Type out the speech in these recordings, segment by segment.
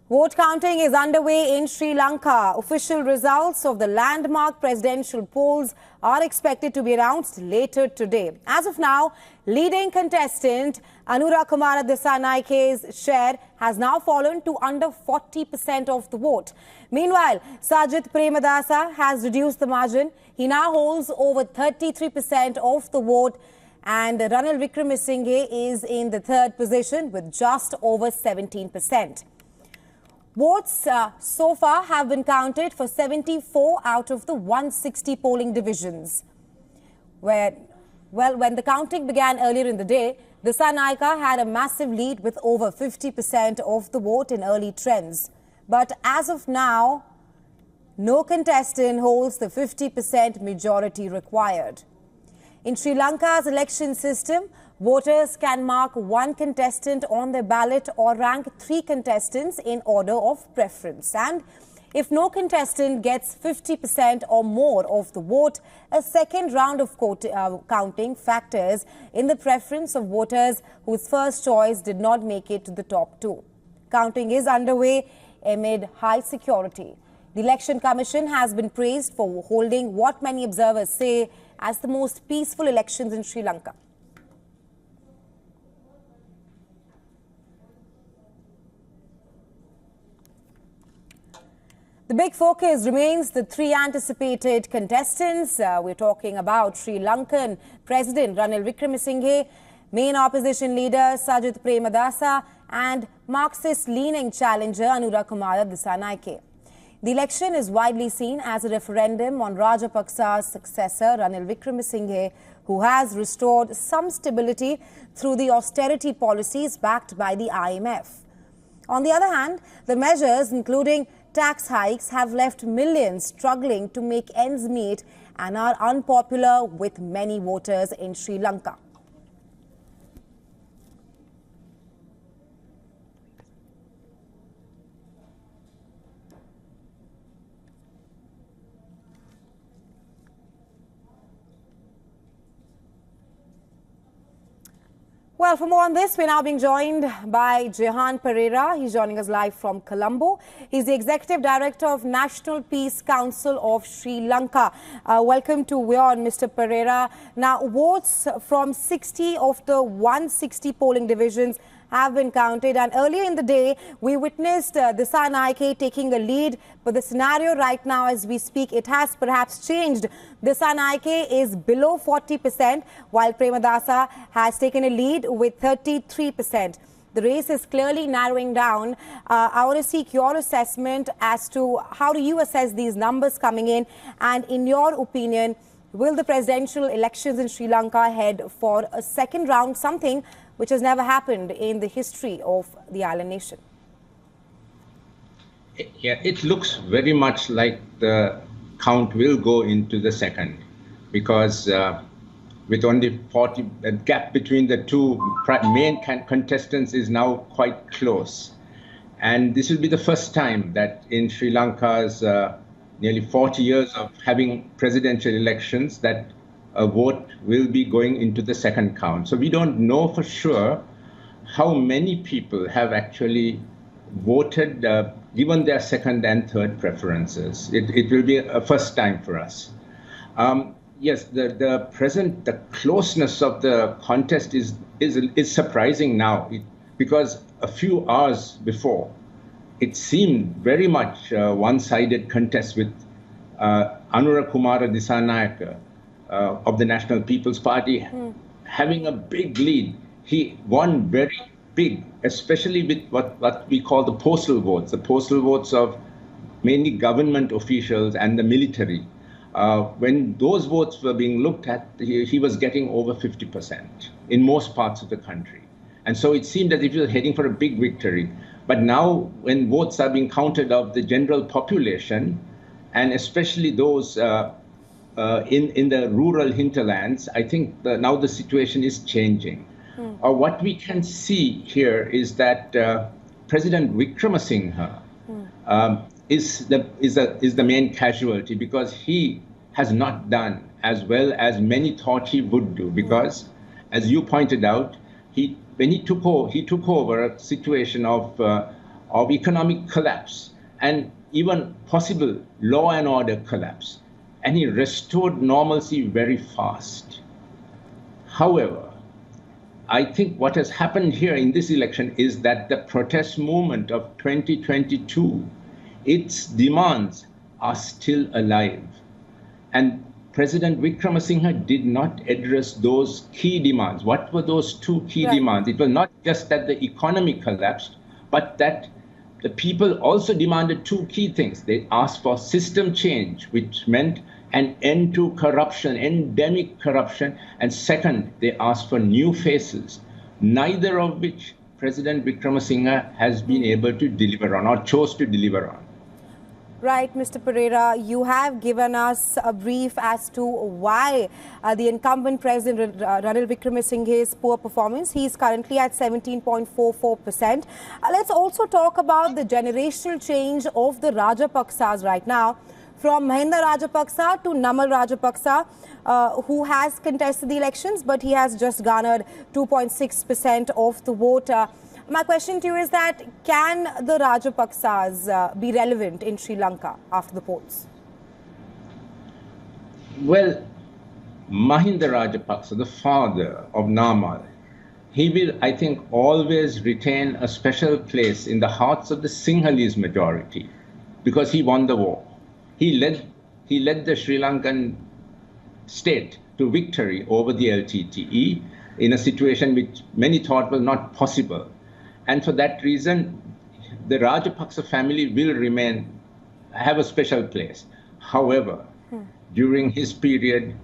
Vote counting is underway in Sri Lanka. Official results of the landmark presidential polls are expected to be announced later today. As of now, leading contestant Kumara Dissanayke's share has now fallen to under 40% of the vote. Meanwhile, Sajith Premadasa has reduced the margin. He now holds over 33% of the vote, and Ranil Wickremesinghe is in the third position with just over 17%. Votes so far have been counted for 74 out of the 160 polling divisions. When the counting began earlier in the day, Dissanayke had a massive lead with over 50% of the vote in early trends. But as of now, no contestant holds the 50% majority required. In Sri Lanka's election system, voters can mark one contestant on their ballot or rank three contestants in order of preference. And if no contestant gets 50% or more of the vote, a second round of counting factors in the preference of voters whose first choice did not make it to the top two. Counting is underway amid high security. The Election Commission has been praised for holding what many observers say as the most peaceful elections in Sri Lanka. The big focus remains the three anticipated contestants. We're talking about Sri Lankan President Ranil Wickremesinghe, main opposition leader Sajith Premadasa, and Marxist-leaning challenger Kumara Dissanayke. The election is widely seen as a referendum on Rajapaksa's successor Ranil Wickremesinghe, who has restored some stability through the austerity policies backed by the IMF. On the other hand, the measures, including tax hikes, have left millions struggling to make ends meet and are unpopular with many voters in Sri Lanka. Well, for more on this, we're now being joined by Jehan Pereira. He's joining us live from Colombo. He's the Executive Director of National Peace Council of Sri Lanka. Welcome to WION, Mr. Pereira. Now, votes from 60 of the 160 polling divisions have been counted, and earlier in the day we witnessed Dissanayke taking a lead, but the scenario right now as we speak, it has perhaps changed. Dissanayke is below 40%, while Premadasa has taken a lead with 33%. The race is clearly narrowing down. I want to seek your assessment as to how do you assess these numbers coming in, and in your opinion, will the presidential elections in Sri Lanka head for a second round, something which has never happened in the history of the island nation? Yeah, it looks very much like the count will go into the second, because with only 40, the gap between the two main contestants is now quite close. And this will be the first time that in Sri Lanka's nearly 40 years of having presidential elections that a vote will be going into the second count. So we don't know for sure how many people have actually voted, given their second and third preferences. It will be a first time for us. Yes, the closeness of the contest is surprising now, because a few hours before, it seemed very much one-sided contest with Kumara Dissanayke of the National People's Party having a big lead. He won very big, especially with what we call the postal votes of mainly government officials and the military. When those votes were being looked at, he was getting over 50% in most parts of the country. And so it seemed that he was heading for a big victory. But now, when votes are being counted of the general population, and especially those in the rural hinterlands, I think now the situation is changing. What we can see here is that President Wickremesinghe is the main casualty, because he has not done as well as many thought he would do. Because, as you pointed out, when he took over a situation of of economic collapse and even possible law and order collapse. And he restored normalcy very fast. However, I think what has happened here in this election is that the protest movement of 2022, its demands are still alive. And President Wickremesinghe did not address those key demands. What were those two key demands? It was not just that the economy collapsed, but that the people also demanded two key things. They asked for system change, which meant an end to corruption, endemic corruption. And second, they asked for new faces, neither of which President Wickremesinghe has been able to deliver on or chose to deliver on. Right, Mr. Pereira, you have given us a brief as to why the incumbent President Ranil Wickremesinghe's poor performance. He is currently at 17.44%. Let's also talk about the generational change of the Rajapaksas right now. From Mahinda Rajapaksa to Namal Rajapaksa, who has contested the elections, but he has just garnered 2.6% of the vote. My question to you is that, can the Rajapaksas be relevant in Sri Lanka after the polls? Well, Mahinda Rajapaksa, the father of Namal, he will, I think, always retain a special place in the hearts of the Sinhalese majority because he won the war. He led the Sri Lankan state to victory over the LTTE in a situation which many thought was not possible. And for that reason, the Rajapaksa family will have a special place. However, during his period,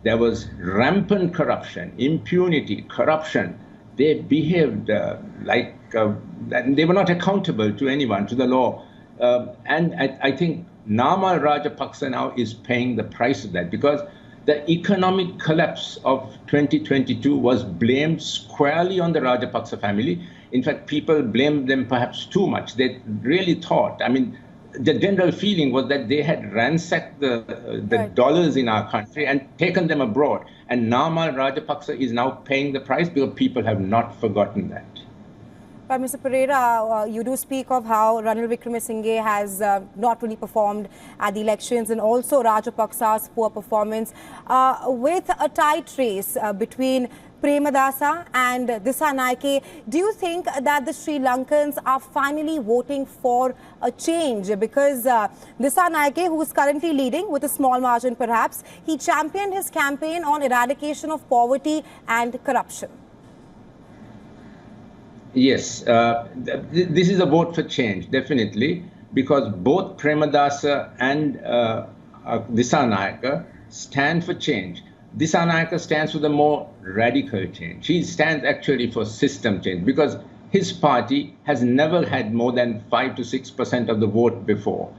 there was rampant corruption, impunity, corruption. They behaved they were not accountable to anyone, to the law. And I think Namal Rajapaksa now is paying the price of that because the economic collapse of 2022 was blamed squarely on the Rajapaksa family. In fact, people blamed them perhaps too much. They really thought, I mean, the general feeling was that they had ransacked the dollars in our country and taken them abroad. And Namal Rajapaksa is now paying the price because people have not forgotten that. But Mr. Pereira, you do speak of how Ranil Wickremesinghe has not really performed at the elections and also Rajapaksa's poor performance. With a tight race between Premadasa and Dissanayake, do you think that the Sri Lankans are finally voting for a change? Because Dissanayake, who is currently leading with a small margin perhaps, he championed his campaign on eradication of poverty and corruption. Yes, this is a vote for change, definitely, because both Premadasa and Dissanayake stand for change. Dissanayake stands for the more radical change. He stands actually for system change because his party has never had more than 5 to 6% of the vote before.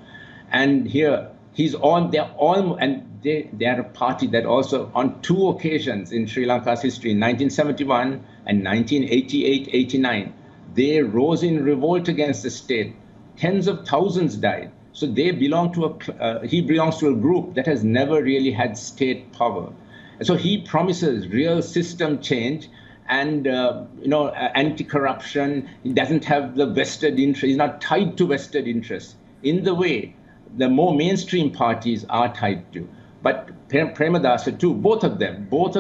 And here they are a party that also on two occasions in Sri Lanka's history, in 1971 and 1988-89, they rose in revolt against the state. Tens of thousands died. So they belong to he belongs to a group that has never really had state power. And so he promises real system change and anti-corruption. He doesn't have the vested interest. He's not tied to vested interests in the way the more mainstream parties are tied to. But Premadasa too, both of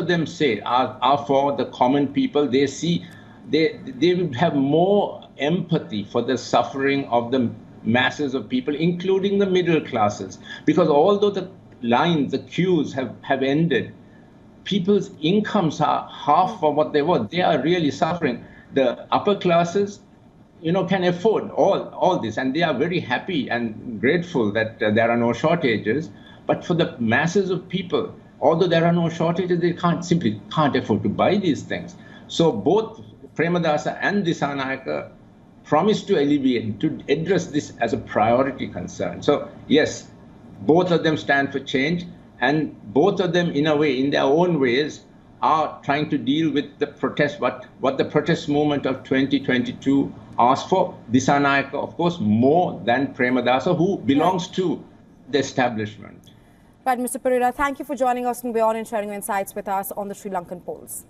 them say are for the common people. They see they would have more empathy for the suffering of the masses of people, including the middle classes. Because although the lines, the queues have ended, people's incomes are half of what they were. They are really suffering. The upper classes, can afford all this, and they are very happy and grateful that there are no shortages. But for the masses of people, although there are no shortages, they simply can't afford to buy these things. So both Premadasa and Dissanayake promised to address this as a priority concern. So yes, both of them stand for change, and both of them, in a way, in their own ways, are trying to deal with the protest, what the protest movement of 2022 asked for. Dissanayake, of course, more than Premadasa, who belongs to the establishment. Right, Mr. Pereira, thank you for joining us in WION and sharing your insights with us on the Sri Lankan polls.